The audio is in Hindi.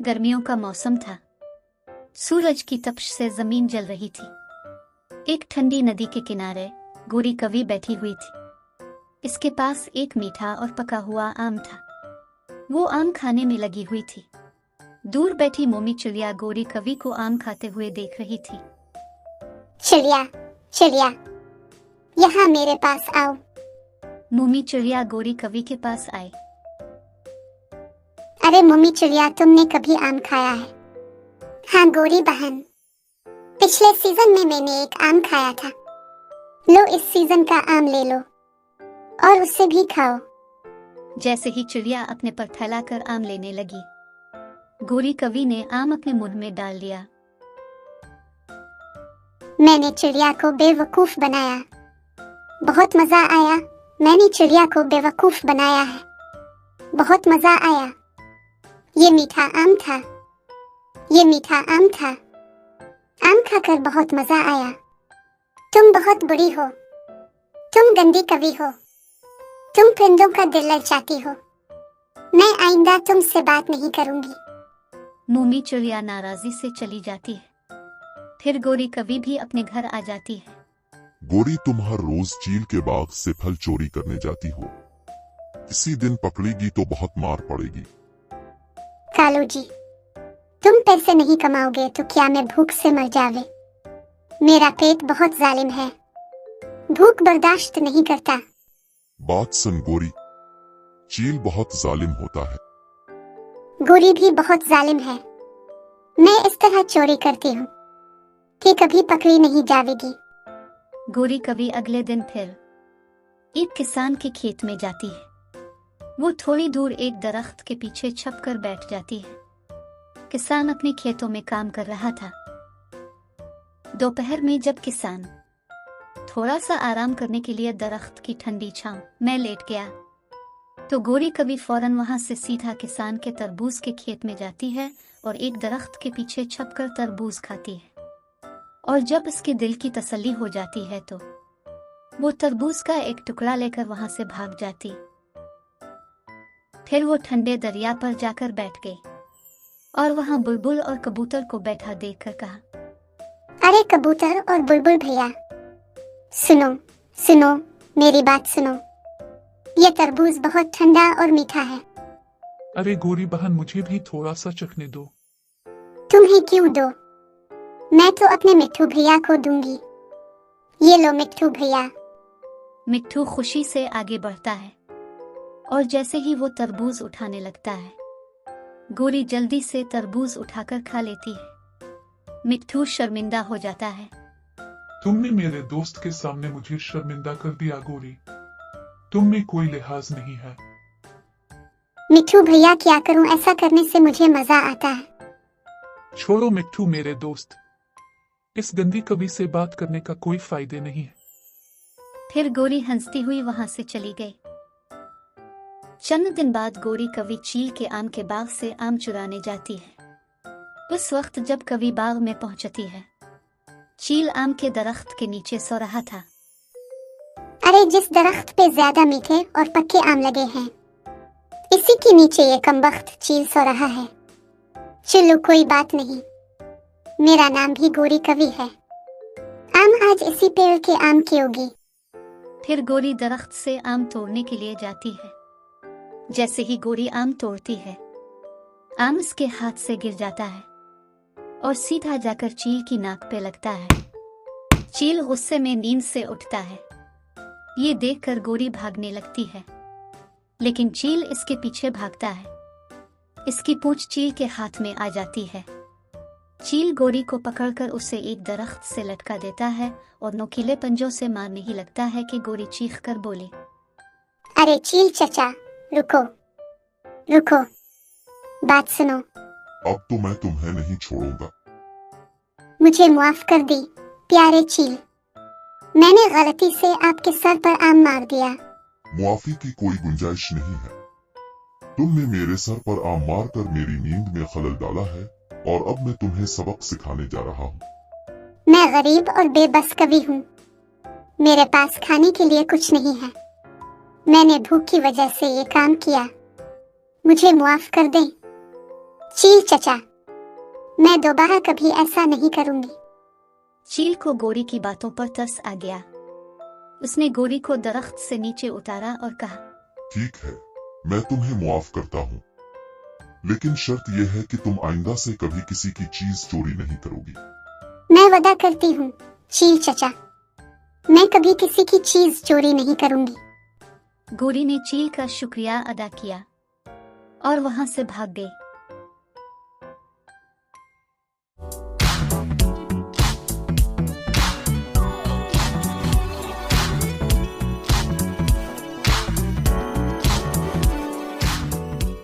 गर्मियों का मौसम था। सूरज की तपिश से जमीन जल रही थी। एक ठंडी नदी के किनारे गोरी कवि बैठी हुई थी। इसके पास एक मीठा और पका हुआ आम था। वो आम खाने में लगी हुई थी। दूर बैठी मोमी चिड़िया गोरी कवि को आम खाते हुए देख रही थी। चिड़िया चिड़िया, यहाँ मेरे पास आओ। मोमी चिड़िया गोरी कवि के पास आई। अरे मोमी चिड़िया, तुमने कभी आम खाया है? हाँ गोरी बहन, पिछले सीजन में मैंने एक आम खाया था। लो, इस सीजन का आम ले लो और उससे भी खाओ। जैसे ही चिड़िया अपने पर फैलाकर आम लेने लगी, गोरी कवि ने आम अपने मुंह में डाल लिया। मैंने चिड़िया को बेवकूफ बनाया। बहुत मजा आया। मैंने चिड़िया को बेवकूफ बनाया है। बहुत मजा आया। ये मीठा आम था। ये मीठा आम था। आम खाकर बहुत मजा आया। तुम बहुत बुरी हो। तुम गंदी कवि हो। तुम परिंदों का दिल ललचाती हो। मैं आइंदा तुमसे बात नहीं करूंगी। मोमी चिड़िया नाराजी से चली जाती है। फिर गोरी कवि भी अपने घर आ जाती है। गोरी, तुम हर रोज चील के बाग से फल चोरी करने जाती हो। इसी दिन पकड़ेगी तो बहुत मार पड़ेगी। कालू जी, तुम पैसे नहीं कमाओगे तो क्या मैं भूख से मर जावे? मेरा पेट बहुत जालिम है। भूख बर्दाश्त नहीं करता। बात सुन गोरी, चील बहुत जालिम होता है। गोरी भी बहुत जालिम है। मैं इस तरह चोरी करती हूँ कि कभी पकड़ी नहीं जाएगी। गोरी कवि अगले दिन फिर एक किसान के खेत में जाती है। वो थोड़ी दूर एक दरख्त के पीछे छपकर बैठ जाती है। किसान अपने खेतों में काम कर रहा था। दोपहर में जब किसान थोड़ा सा आराम करने के लिए दरख्त की ठंडी छांव में लेट गया, तो गोरी कवि फौरन वहां से सीधा किसान के तरबूज के खेत में जाती है और एक दरख्त के पीछे छपकर तरबूज खाती है। और जब उसके दिल की तसल्ली हो जाती है तो वो तरबूज का एक टुकड़ा लेकर वहां से भाग जाती। फिर वो ठंडे दरिया पर जाकर बैठ गई और वहां बुलबुल और कबूतर को बैठा देखकर कहा, अरे कबूतर और बुलबुल भैया, सुनो सुनो, मेरी बात सुनो। ये तरबूज बहुत ठंडा और मीठा है। अरे गोरी बहन, मुझे भी थोड़ा सा चखने दो। तुम्हें क्यों दो? मैं तो अपने मिट्ठू भैया को दूंगी। ये लो मिट्ठू भैया। मिट्ठू खुशी से आगे बढ़ता है और जैसे ही वो तरबूज उठाने लगता है, गोरी जल्दी से तरबूज उठाकर खा लेती है। मिट्ठू शर्मिंदा हो जाता है। तुमने मेरे दोस्त के सामने मुझे शर्मिंदा कर दिया गोरी। तुम में कोई लिहाज नहीं है। मिट्ठू भैया, क्या करूं? ऐसा करने से मुझे मजा आता है। छोड़ो मिट्ठू मेरे दोस्त, इस गंदी कवि से बात करने का कोई फायदे नहीं है। फिर गोरी हंसती हुई वहां से चली गई। चंद दिन बाद गोरी कवि चील के आम के बाग से आम चुराने जाती है। उस वक्त जब कवि बाग में पहुंचती है, चील आम के दरख्त के नीचे सो रहा था। अरे, जिस दरख्त पे ज्यादा मीठे और पक्के आम लगे हैं, इसी के नीचे ये कमबख्त चील सो रहा है। चलो कोई बात नहीं, मेरा नाम भी गोरी कवि है। आम आज इसी पेड़ के आम की होगी। फिर गोरी दरख्त से आम तोड़ने के लिए जाती है। जैसे ही गोरी आम तोड़ती है, आम उसके हाथ से गिर जाता है और सीधा जाकर चील की नाक पे लगता है। चील गुस्से में नींद से उठता है। ये देखकर गोरी भागने लगती है, लेकिन चील इसके पीछे भागता है। इसकी पूंछ चील के हाथ में आ जाती है। चील गोरी को पकड़कर उसे एक दरख्त से लटका देता है और नोकीले पंजों से मारने ही लगता है कि गोरी चीख कर बोली, अरे चील चचा, रुको रुको, बात सुनो। अब तो मैं तुम्हें नहीं छोड़ूंगा। मुझे माफ कर दी प्यारे चील। मैंने गलती से आपके सर पर आम मार दिया। मुआफी की कोई गुंजाइश नहीं है। तुमने मेरे सर पर आम मार कर मेरी नींद में खलल डाला है और अब मैं तुम्हें सबक सिखाने जा रहा हूँ। मैं गरीब और बेबस कवि हूँ। मेरे पास खाने के लिए कुछ नहीं है। मैंने भूख की वजह से ये काम किया। मुझे मुआफ कर दें। चील चचा, मैं दोबारा कभी ऐसा नहीं करूंगी। चील को गोरी की बातों पर तरस आ गया। उसने गोरी को दरख्त से नीचे उतारा और कहा, ठीक है, मैं तुम्हें मुआफ करता हूँ, लेकिन शर्त यह है कि तुम आइंदा से कभी किसी की चीज चोरी नहीं करोगी। मैं वादा करती हूँ चील चचा, मैं कभी किसी की चीज चोरी नहीं करूंगी। गोरी ने चील का शुक्रिया अदा किया और वहां से भाग गई।